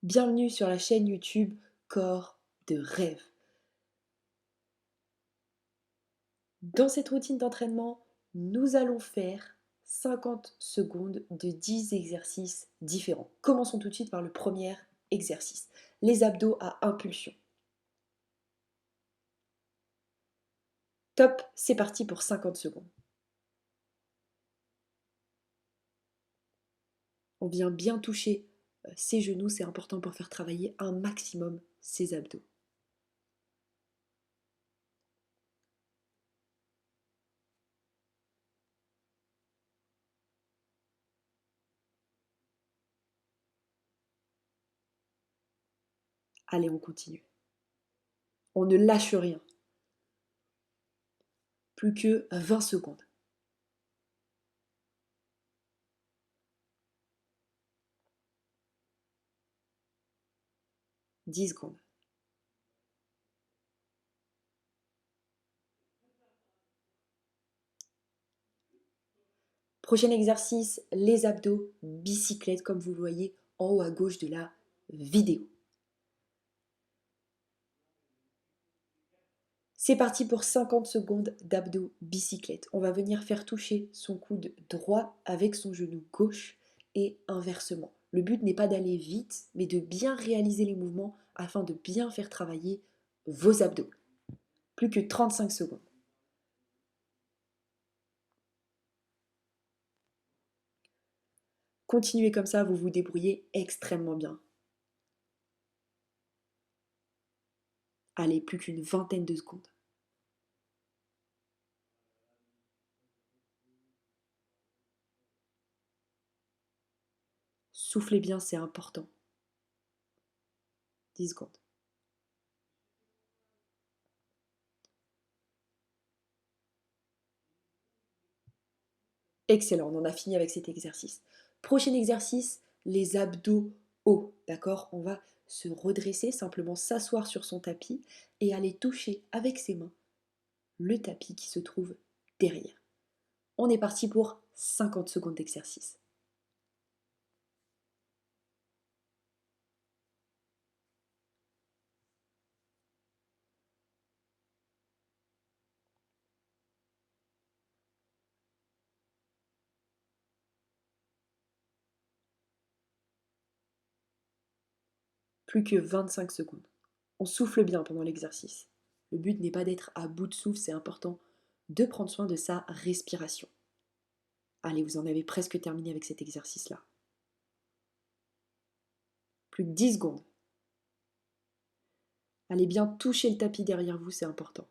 Bienvenue sur la chaîne YouTube Corps de rêve. Dans cette routine d'entraînement, nous allons faire 50 secondes de 10 exercices différents. Commençons tout de suite par le premier exercice, les abdos à impulsion. Top, c'est parti pour 50 secondes. On vient bien toucher ses genoux, c'est important pour faire travailler un maximum ses abdos. Allez, on continue. On ne lâche rien. Plus que 20 secondes. 10 secondes. Prochain exercice, les abdos bicyclette, comme vous le voyez en haut à gauche de la vidéo. C'est parti pour 50 secondes d'abdos bicyclette. On va venir faire toucher son coude droit avec son genou gauche et inversement. Le but n'est pas d'aller vite, mais de bien réaliser les mouvements afin de bien faire travailler vos abdos. Plus que 35 secondes. Continuez comme ça, vous vous débrouillez extrêmement bien. Allez, plus qu'une vingtaine de secondes. Soufflez bien, c'est important. 10 secondes. Excellent, on en a fini avec cet exercice. Prochain exercice, les abdos hauts, d'accord? On va se redresser, simplement s'asseoir sur son tapis et aller toucher avec ses mains le tapis qui se trouve derrière. On est parti pour 50 secondes d'exercice. Plus que 25 secondes. On souffle bien pendant l'exercice. Le but n'est pas d'être à bout de souffle, c'est important de prendre soin de sa respiration. Allez, vous en avez presque terminé avec cet exercice-là. Plus que 10 secondes. Allez bien toucher le tapis derrière vous, c'est important.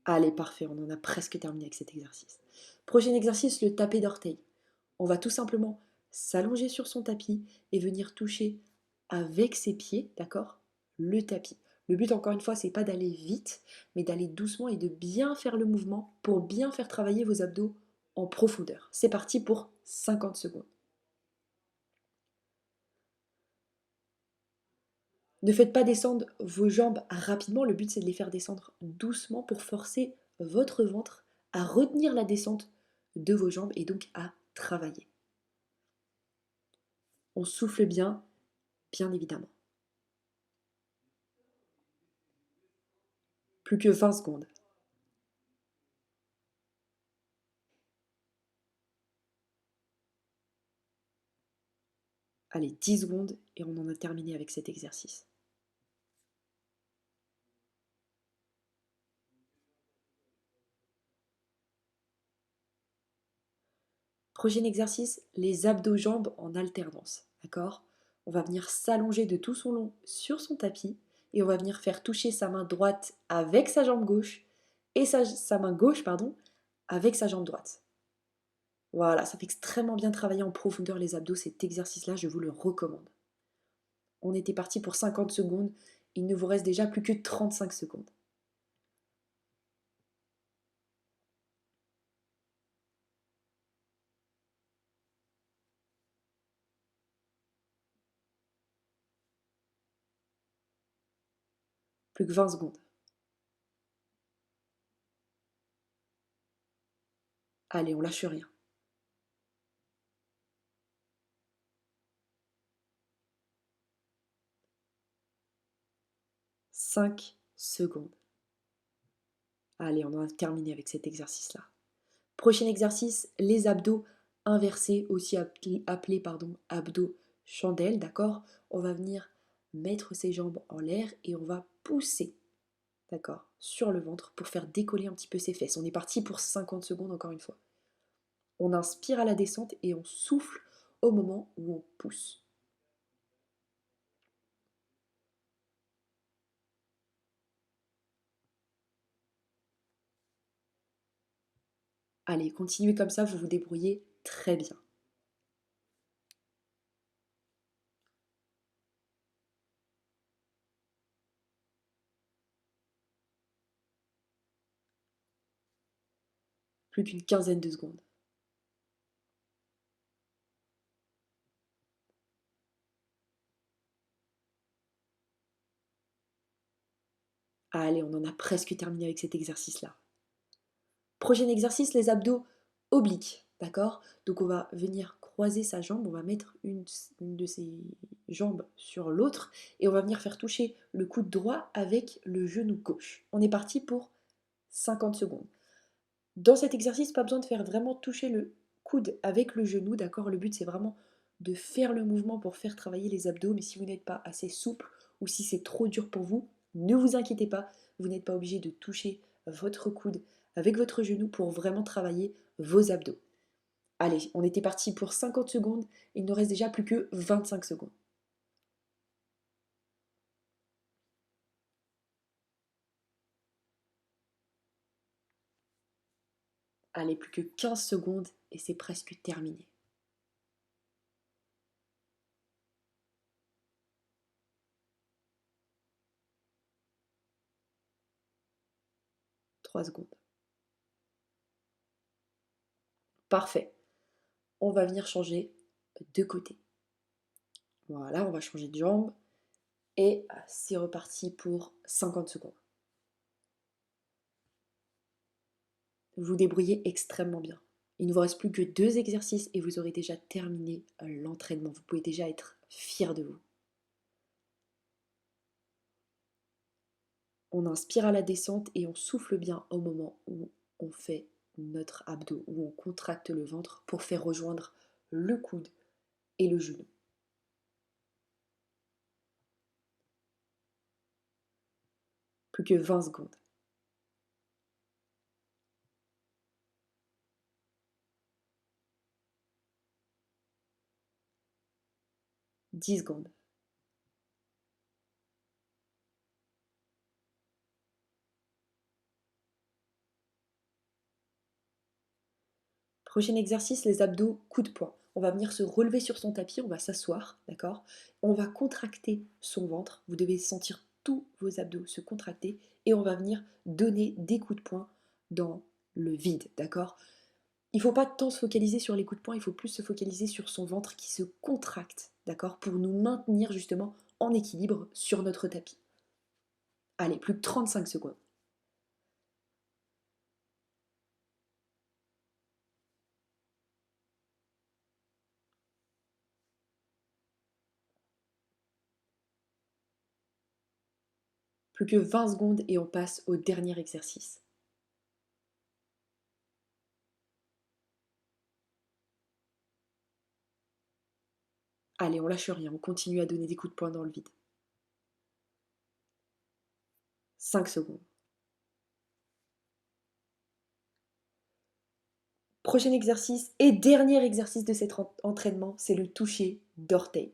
Allez, parfait, on en a presque terminé avec cet exercice. Prochain exercice, le tapis d'orteil. On va tout simplement s'allonger sur son tapis et venir toucher avec ses pieds, d'accord, le tapis. Le but, encore une fois, c'est pas d'aller vite, mais d'aller doucement et de bien faire le mouvement pour bien faire travailler vos abdos en profondeur. C'est parti pour 50 secondes. Ne faites pas descendre vos jambes rapidement, le but c'est de les faire descendre doucement pour forcer votre ventre à retenir la descente de vos jambes et donc à travailler. On souffle bien, bien évidemment. Plus que 20 secondes. Allez, 10 secondes et on en a terminé avec cet exercice. Prochain exercice, les abdos-jambes en alternance. D'accord? On va venir s'allonger de tout son long sur son tapis et on va venir faire toucher sa main droite avec sa jambe gauche et sa main gauche, pardon, avec sa jambe droite. Voilà, ça fait extrêmement bien travailler en profondeur les abdos, cet exercice-là, je vous le recommande. On était parti pour 50 secondes, il ne vous reste déjà plus que 35 secondes. Plus que 20 secondes. Allez, on lâche rien. 5 secondes. Allez, on en a terminé avec cet exercice-là. Prochain exercice, les abdos inversés, aussi appelés abdos chandelle, d'accord? On va venir mettre ses jambes en l'air et on va pousser, d'accord, sur le ventre pour faire décoller un petit peu ses fesses. On est parti pour 50 secondes encore une fois. On inspire à la descente et on souffle au moment où on pousse. Allez, continuez comme ça, vous vous débrouillez très bien. Plus qu'une quinzaine de secondes. Allez, on en a presque terminé avec cet exercice-là. Prochain exercice, les abdos obliques, d'accord? Donc on va venir croiser sa jambe, on va mettre une de ses jambes sur l'autre et on va venir faire toucher le coude droit avec le genou gauche. On est parti pour 50 secondes. Dans cet exercice, pas besoin de faire vraiment toucher le coude avec le genou, d'accord? Le but c'est vraiment de faire le mouvement pour faire travailler les abdos, mais si vous n'êtes pas assez souple ou si c'est trop dur pour vous, ne vous inquiétez pas, vous n'êtes pas obligé de toucher votre coude avec votre genou pour vraiment travailler vos abdos. Allez, on était parti pour 50 secondes, il ne reste déjà plus que 25 secondes. Allez, plus que 15 secondes et c'est presque terminé. 3 secondes. Parfait. On va venir changer de côté. Voilà, on va changer de jambe. Et c'est reparti pour 50 secondes. Vous vous débrouillez extrêmement bien. Il ne vous reste plus que 2 exercices et vous aurez déjà terminé l'entraînement. Vous pouvez déjà être fier de vous. On inspire à la descente et on souffle bien au moment où on fait notre abdos, où on contracte le ventre pour faire rejoindre le coude et le genou. Plus que 20 secondes. 10 secondes. Prochain exercice, les abdos coup de poing. On va venir se relever sur son tapis, on va s'asseoir, d'accord? On va contracter son ventre. Vous devez sentir tous vos abdos se contracter et on va venir donner des coups de poing dans le vide, d'accord? Il ne faut pas tant se focaliser sur les coups de poing, il faut plus se focaliser sur son ventre qui se contracte, d'accord? Pour nous maintenir justement en équilibre sur notre tapis. Allez, plus de 35 secondes. Plus que 20 secondes et on passe au dernier exercice. Allez, on lâche rien, on continue à donner des coups de poing dans le vide. 5 secondes. Prochain exercice et dernier exercice de cet entraînement, c'est le toucher d'orteil.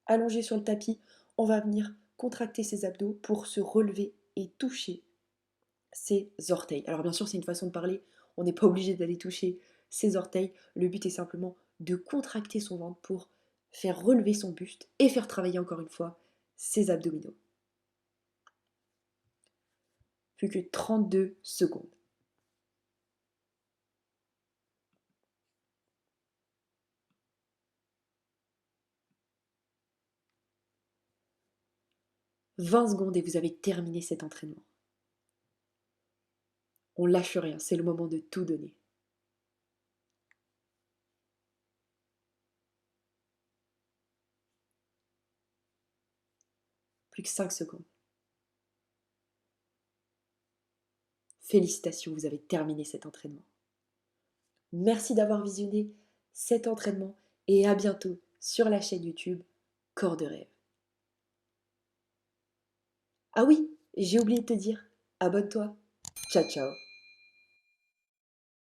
Allongé sur le tapis, on va venir contracter ses abdos pour se relever et toucher ses orteils. Alors bien sûr, c'est une façon de parler, on n'est pas obligé d'aller toucher ses orteils. Le but est simplement de contracter son ventre pour faire relever son buste et faire travailler encore une fois ses abdominaux. Plus que 32 secondes. 20 secondes et vous avez terminé cet entraînement. On lâche rien, c'est le moment de tout donner. Plus que 5 secondes. Félicitations, vous avez terminé cet entraînement. Merci d'avoir visionné cet entraînement et à bientôt sur la chaîne YouTube Corps de rêve. Ah oui, j'ai oublié de te dire, abonne-toi. Ciao ciao.